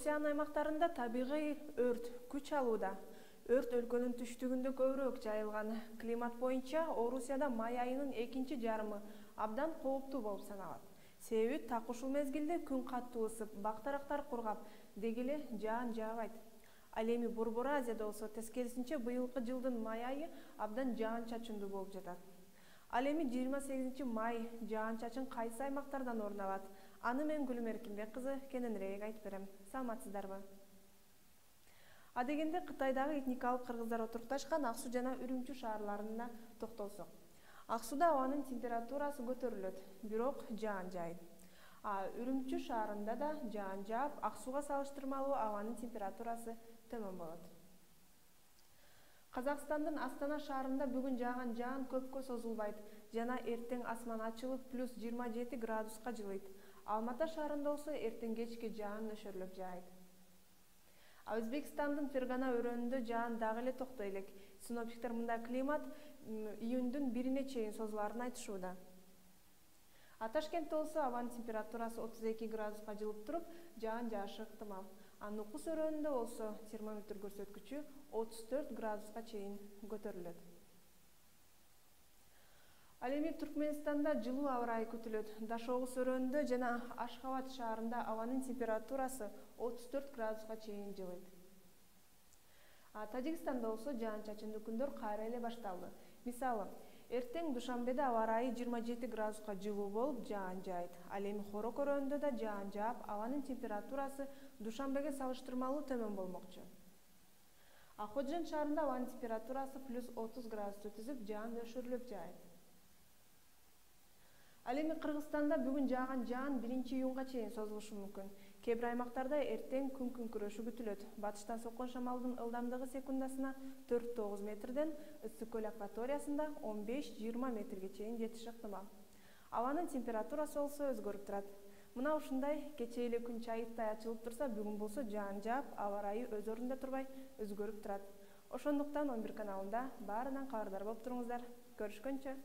Орусиянын аймактарында табигый өрт күч алууда. Өрт өлкөнүн түштүгүндө көбүрөөк жайылган. Климат боюнча Орусияда май айынын экинчи жарымы абдан кооптуу болуп саналат. Себеби так ушул мезгилде күн катуу ысып, бактарактар кургап, деги эле жаан жаабайт. Ал эми Борбор Азияда болсо тескерисинче быйылкы жылдын май айы абдан жаан чачындуу болуп жатат. Ал эми 28 май жаан-чачын кайсы аймактардан орун алат? Аны мен Гүлүм Эркинбек кызы кененирээк айтып берем. Саламатсыздарбы? Адегенде Кытайдагы этникалык кыргыздар отурукташкан Ак Суу жана Үрүмчү шаарларына токтолсок. Ак Сууда абанын температурасы көтөрүлөт, бирок жаан жаайт. Үрүмчү шаарында да жаан жаап, Ак Сууга салыштырмалуу абанын температурасы төмөн болот. Казакстандын Астана шаарында бүгүн жааган жаан көпкө созулбайт жана эртең асман ачылып плюс 27 градуска жылыйт. Алматы шаарында болсо эртең кечке жаан нөшөрлөп жаайт. Өзбекстандын Фергана өрөөнүндө жаан дагы эле токтой элек. Синоптиктер мында климат июндун 1-ине чейин созулаарын айтышууда. Ташкентте болсо абанын температурасы 32 градуска жылып туруп, жаан жаашы ыктымал. Нукус өрөөнүндө болсо термометр көрсөткүчү 34 градуска чейин көтөрүлөт. Ал эми Түркмөнстанда жылуу аба ырайы күтүлөт. Дашогуз өрөөнүндө жана Ашхабад шаарында абанын температурасы 34 градуска чейин жылыйт. Тажикстанда болсо жаан-чачындуу күндөр кайра эле башталды. Мисалы, эртең Душанбеде аба ырайы 27 градуска жылуу болуп, жаан жаайт. Ал эми Хорок өрөөнүндө да жаан жаап, абанын температурасы Душанбеге салыштырмалуу төмөн болмокчу. Ходжент шаарында абанын температурасы плюс 30 градусты түзүп, жаан өшүрүлүп жаайт. Ал эми Кыргызстанда бүгүн жааган жаан 1-июнга чейин созулушу мүмкүн. Кээ бир аймактарда эртең күн күрөшү күтүлөт. Батыштан соккон шамалдын ылдамдыгы секундасына 4-9 метрден, Ысык көл акваториясында 15-20 метрге чейин жетиши ыктымал. Абанын температурасы болсо өзгөрүп турат. Мына ушундай кечээ эле күн чайыттай ачылып турса, бүгүн болсо жаан жаап, аба ырайы өз ордунда турбай өзгөрүп турат. Ошондуктан 11 каналында баарынан кабардар болуп туруңуздар. Көрүшкөнчө.